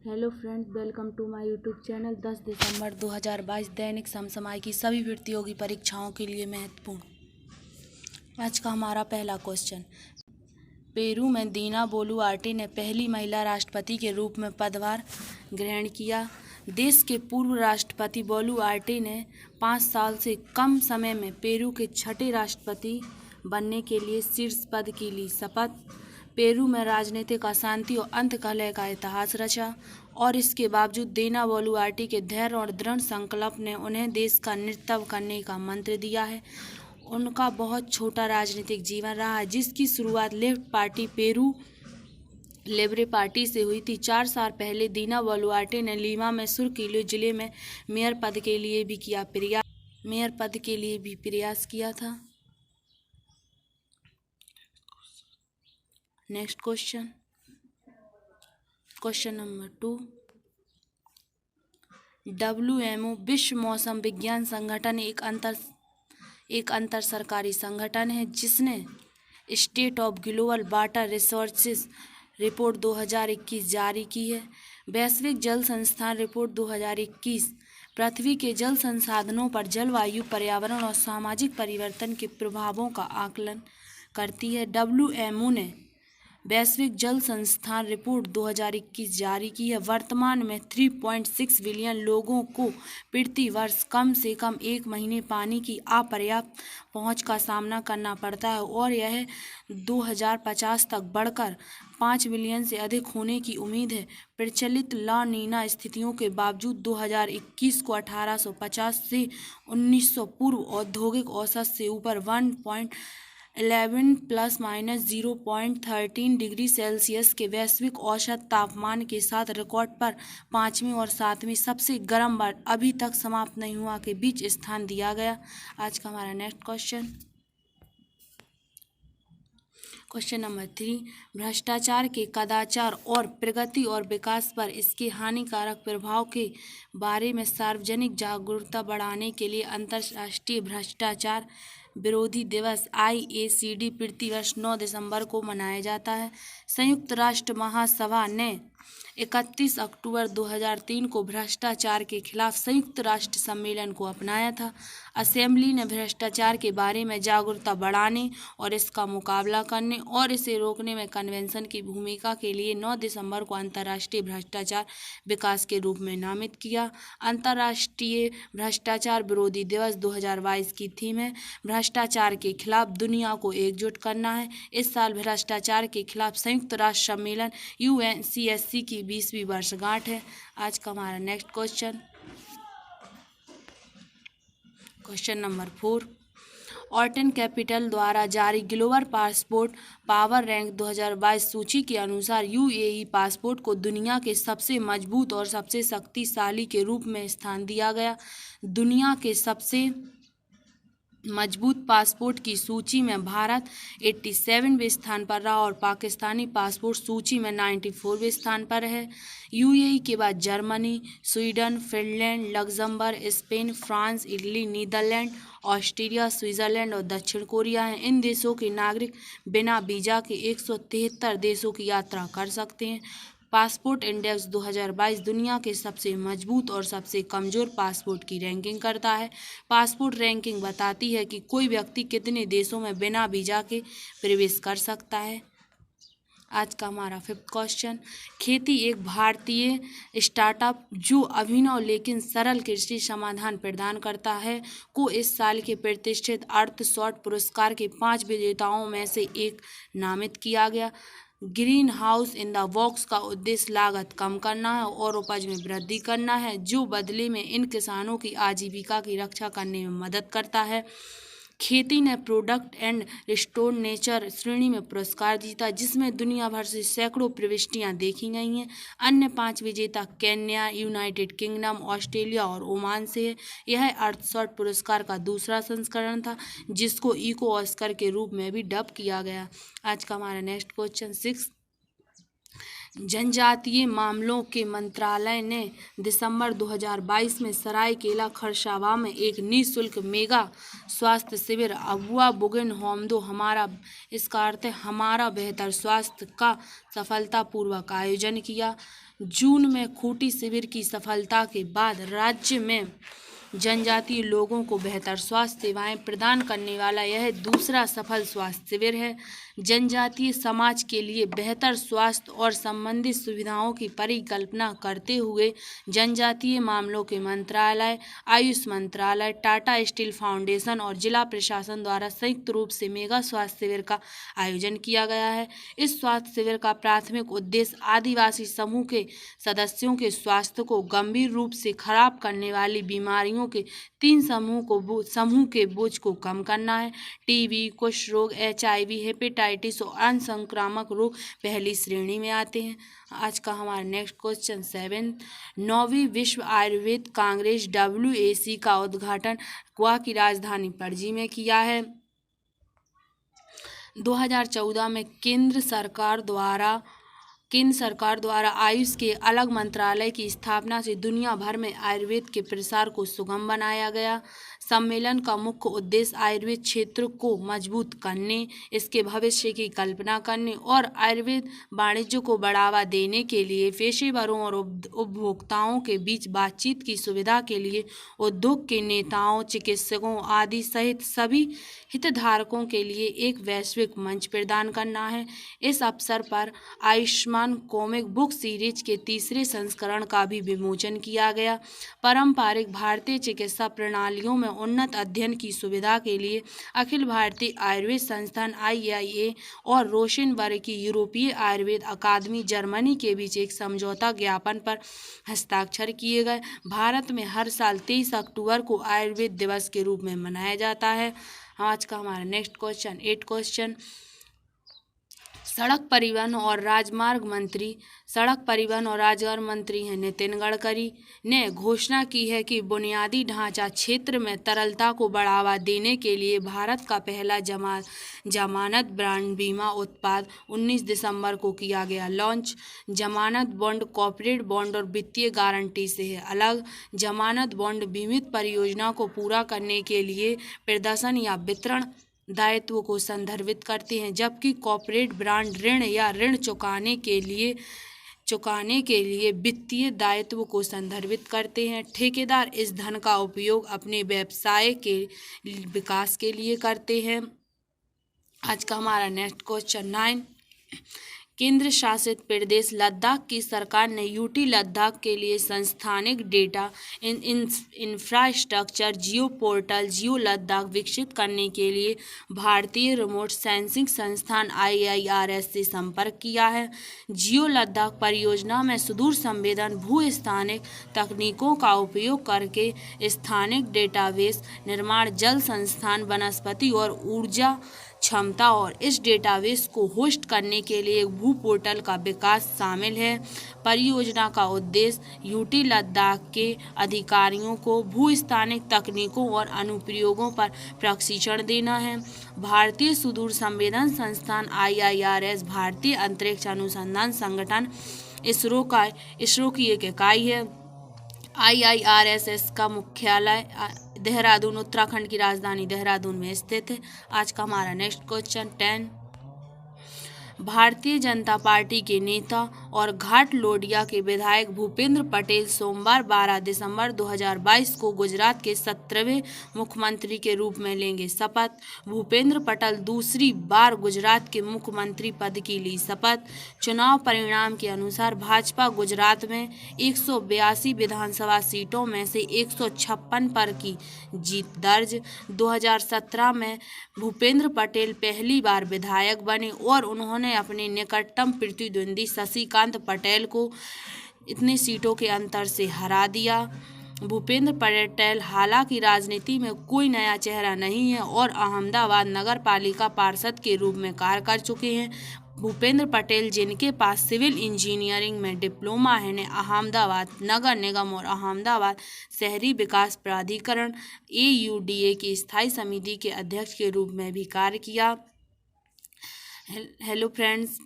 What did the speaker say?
Hello friends, welcome to my YouTube channel. 10 दिसंबर 2022 दैनिक समसमाय की सभी प्रतियोगी परीक्षाओं के लिए महत्वपूर्ण। आज का हमारा पहला क्वेश्चन, पेरू में दीना बोलुआर्टे ने पहली महिला राष्ट्रपति के रूप में पदभार ग्रहण किया। देश के पूर्व राष्ट्रपति बोलुआर्टे ने 5 साल से कम समय में पेरू के छठे राष्ट्रपति बनने के लिए शीर्ष पद की ली शपथ। पेरू में राजनीतिक अशांति और अंतकलह का इतिहास रचा और इसके बावजूद दीना बोलुआर्टे के धैर्य और दृढ़ संकल्प ने उन्हें देश का नेतृत्व करने का मंत्र दिया है। उनका बहुत छोटा राजनीतिक जीवन रहा है, जिसकी शुरुआत left party Peru Libre party से हुई थी। 4 साल पहले दीना बोलुआर्टे ने लीमा में सुर्खिल्लो जिले में मेयर पद के लिए भी प्रयास किया था। नेक्स्ट क्वेश्चन नंबर 2, WMO विश्व मौसम विज्ञान संगठन एक अंतर सरकारी संगठन है जिसने state of global water resources report 2021 जारी की है। वैश्विक जल संस्थान रिपोर्ट 2021 पृथ्वी के जल संसाधनों पर जलवायु, पर्यावरण और सामाजिक परिवर्तन के प्रभावों का आकलन करती है। WMO ने वैश्विक जल संस्थान रिपोर्ट 2021 जारी की है। वर्तमान में 3.6 बिलियन लोगों को प्रति वर्ष कम से कम 1 महीने पानी की अपर्याप्त पहुंच का सामना करना पड़ता है और यह 2050 तक बढ़कर 5 बिलियन से अधिक होने की उम्मीद है। प्रचलित ला नीना स्थितियों के बावजूद 2021 को 1850 से 1900 पूर्व औद्योगिक औसत से ऊपर 1.11 ± 0.13 डिग्री सेल्सियस के वैश्विक औसत तापमान के साथ रिकॉर्ड पर 5वीं और 7वीं सबसे गर्म बार अभी तक समाप्त नहीं हुआ के बीच स्थान दिया गया। आज का हमारा नेक्स्ट क्वेश्चन नंबर 3, भ्रष्टाचार के कदाचार और प्रगति और विकास पर इसके हानिकारक प्रभाव के बारे में सार्वजनिक जागरूकता बढ़ाने के लिए अंतर्राष्ट्रीय भ्रष्टाचार विरोधी दिवस IACD प्रतिवर्ष 9 दिसंबर को मनाया जाता है। संयुक्त राष्ट्र महासभा ने 31 अक्टूबर 2003 को भ्रष्टाचार के खिलाफ संयुक्त राष्ट्र सम्मेलन को अपनाया था। असेंबली ने भ्रष्टाचार के बारे में जागरूकता बढ़ाने और इसका मुकाबला करने और इसे रोकने में कन्वेंशन की भूमिका के लिए 9 दिसंबर को अंतर्राष्ट्रीय भ्रष्टाचार विकास के रूप में नामित किया। अंतर्राष्ट्रीय भ्रष्टाचार विरोधी दिवस 2022 की थीम है भ्रष्टाचार के खिलाफ दुनिया को एकजुट करना है। इस साल भ्रष्टाचार के खिलाफ संयुक्त राष्ट्र सम्मेलन UNCSC की 20वीं वर्षगांठ है। आज का हमारा next question number 4, Orton capital द्वारा जारी ग्लोबल पासपोर्ट पावर रैंक 2022 सूची के अनुसार UAE पासपोर्ट को दुनिया के सबसे मजबूत और सबसे शक्तिशाली के रूप में स्थान दिया गया। दुनिया के सबसे मजबूत पासपोर्ट की सूची में भारत 87वें स्थान पर रहा और पाकिस्तानी पासपोर्ट सूची में 94वें स्थान पर है। UAE के बाद Germany, Sweden, Finland, Luxembourg, Spain, France, Italy, Netherlands, Australia, Switzerland और दक्षिण कोरिया हैं। इन देशों के नागरिक बिना वीजा के 173 देशों की यात्रा कर सकते हैं। पासपोर्ट इंडेक्स 2022 दुनिया के सबसे मजबूत और सबसे कमज़ोर पासपोर्ट की रैंकिंग करता है। पासपोर्ट रैंकिंग बताती है कि कोई व्यक्ति कितने देशों में बिना वीजा के प्रवेश कर सकता है। आज का हमारा 5th क्वेश्चन, खेती एक भारतीय स्टार्टअप जो अभिनव लेकिन सरल कृषि समाधान प्रदान करता है को इस साल के प्रतिष्ठित अर्थशॉट पुरस्कार के 5 विजेताओं में से एक नामित किया गया। Green house in the box का उद्देश्य लागत कम करना है और उपज में वृद्धि करना है, जो बदले में इन किसानों की आजीविका की रक्षा करने में मदद करता है। खेती ने प्रोडक्ट एंड रिस्टोर नेचर श्रेणी में पुरस्कार जीता, जिसमें दुनिया भर से सैकड़ों प्रविष्टियां देखी गई हैं। अन्य 5 विजेता केन्या, यूनाइटेड किंगडम, ऑस्ट्रेलिया और ओमान से है। यह अर्थशॉट पुरस्कार का दूसरा संस्करण था, जिसको इको ऑस्कर के रूप में भी डब किया गया। आज का हमारा नेक्स्ट क्वेश्चन 6, जनजातीय मामलों के मंत्रालय ने दिसंबर 2022 में सरायकेला खरसावां में एक निःशुल्क मेगा स्वास्थ्य शिविर अबुआ बुगिन होमदो हमारा इसका अर्थ है हमारा बेहतर स्वास्थ्य का सफलतापूर्वक आयोजन किया। जून में खूंटी शिविर की सफलता के बाद राज्य में जनजातीय लोगों को बेहतर स्वास्थ्य सेवाएं प्रदान करने वाला यह दूसरा सफल स्वास्थ्य शिविर है। जनजातीय समाज के लिए बेहतर स्वास्थ्य और संबंधित सुविधाओं की परिकल्पना करते हुए जनजातीय मामलों के मंत्रालय, आयुष मंत्रालय, टाटा स्टील फाउंडेशन और जिला प्रशासन द्वारा संयुक्त रूप से मेगा स्वास्थ्य शिविर का आयोजन किया गया है। इस स्वास्थ्य शिविर का प्राथमिक उद्देश्य आदिवासी समूह के सदस्यों के स्वास्थ्य को गंभीर रूप से खराब करने वाली बीमारियों के 3 समूह के बोझ को कम करना है। टीबी, कुष्ठ रोग, HIV, हेपेटाइटिस और अन्य संक्रामक रोग पहली श्रेणी में आते हैं। आज का हमारा नेक्स्ट क्वेश्चन 7, 9वीं विश्व आयुर्वेद कांग्रेस WAC का उद्घाटन गोवा की राजधानी पणजी में किया है। 2014 में केंद्र सरकार द्वारा आयुष के अलग मंत्रालय की स्थापना से दुनिया भर में आयुर्वेद के प्रसार को सुगम बनाया गया। सम्मेलन का मुख्य उद्देश्य आयुर्वेद क्षेत्र को मजबूत करने, इसके भविष्य की कल्पना करने और आयुर्वेद वाणिज्य को बढ़ावा देने के लिए पेशेवरों और उपभोक्ताओं के बीच बातचीत की सुविधा के लिए उद्योग के नेताओं, चिकित्सकों आदि सहित सभी हितधारकों के लिए एक वैश्विक मंच प्रदान करना है। इस अवसर पर आयुष्मान कॉमिक बुक सीरीज के 3रे संस्करण का भी विमोचन किया गया। पारंपरिक भारतीय चिकित्सा प्रणालियों में उन्नत अध्ययन की सुविधा के लिए अखिल भारतीय आयुर्वेद संस्थान IAIA और रोशनबर्ग की यूरोपीय आयुर्वेद अकादमी जर्मनी के बीच एक समझौता ज्ञापन पर हस्ताक्षर किए गए। भारत में हर साल 23 अक्टूबर को आयुर्वेद दिवस के रूप में मनाया जाता है। आज का हमारा नेक्स्ट क्वेश्चन 8 क्वेश्चन, सड़क परिवहन और राजमार्ग मंत्री हैं नितिन गडकरी ने घोषणा की है कि बुनियादी ढांचा क्षेत्र में तरलता को बढ़ावा देने के लिए भारत का पहला जमानत ब्रांड बीमा उत्पाद 19 दिसंबर को किया गया लॉन्च। जमानत बॉन्ड कॉर्पोरेट बॉन्ड और वित्तीय गारंटी से है अलग। जमानत बॉन्ड बीमित परियोजना को पूरा करने के लिए प्रदर्शन या वितरण दायित्व को संदर्भित करते हैं, जबकि कॉर्पोरेट बॉन्ड ऋण या ऋण चुकाने के लिए वित्तीय दायित्व को संदर्भित करते हैं। ठेकेदार इस धन का उपयोग अपने व्यवसाय के विकास के लिए करते हैं। आज का हमारा नेक्स्ट क्वेश्चन 9, केंद्र शासित प्रदेश लद्दाख की सरकार ने UT लद्दाख के लिए संस्थानिक डेटा इंफ्रास्ट्रक्चर जियो पोर्टल जियो लद्दाख विकसित करने के लिए भारतीय रिमोट सेंसिंग संस्थान IIRS से संपर्क किया है। जियो लद्दाख परियोजना में सुदूर संवेदन भू-स्थानिक तकनीकों का उपयोग करके स्थानिक डेटाबेस निर्माण, जल संस्थान, वनस्पति और ऊर्जा क्षमता और इस डेटाबेस को होस्ट करने के लिए एक भू पोर्टल का विकास शामिल है। परियोजना का उद्देश्य UT लद्दाख के अधिकारियों को भू-स्थानिक तकनीकों और अनुप्रयोगों पर प्रशिक्षण देना है। भारतीय सुदूर संवेदन संस्थान IIRS भारतीय अंतरिक्ष अनुसंधान संगठन इसरो की एक इकाई है। IIRS का मुख्यालय देहरादून, उत्तराखंड की राजधानी देहरादून में स्थित है। आज का हमारा next question 10, Bharatiya Janata party के नेता और घाटलोडिया के विधायक भूपेंद्र पटेल सोमवार 12 दिसंबर 2022 को गुजरात के 17वें मुख्यमंत्री के रूप में लेंगे शपथ। भूपेंद्र पटेल दूसरी बार गुजरात के मुख्यमंत्री पद की ली शपथ। चुनाव परिणाम के अनुसार भाजपा गुजरात में 182 विधानसभा सीटों में से 156 पर की जीत दर्ज। 2017 में भूपेंद्र पटेल पहली बार विधायक बने और उन्होंने अपने निकटतम प्रतिद्वंदी शशिकांत पटेल को इतने सीटों के अंतर से हरा दिया। भूपेंद्र पटेल हालांकि राजनीति में कोई नया चेहरा नहीं है और अहमदाबाद नगर पालिका पार्षद के रूप में कार्य कर चुके हैं। भूपेंद्र पटेल, जिनके पास सिविल इंजीनियरिंग में डिप्लोमा है, ने अहमदाबाद नगर निगम और अहमदाबाद शहरी विकास प्राधिकरण AUDA की स्थायी समिति के अध्यक्ष के रूप में भी कार्य किया। Hello friends,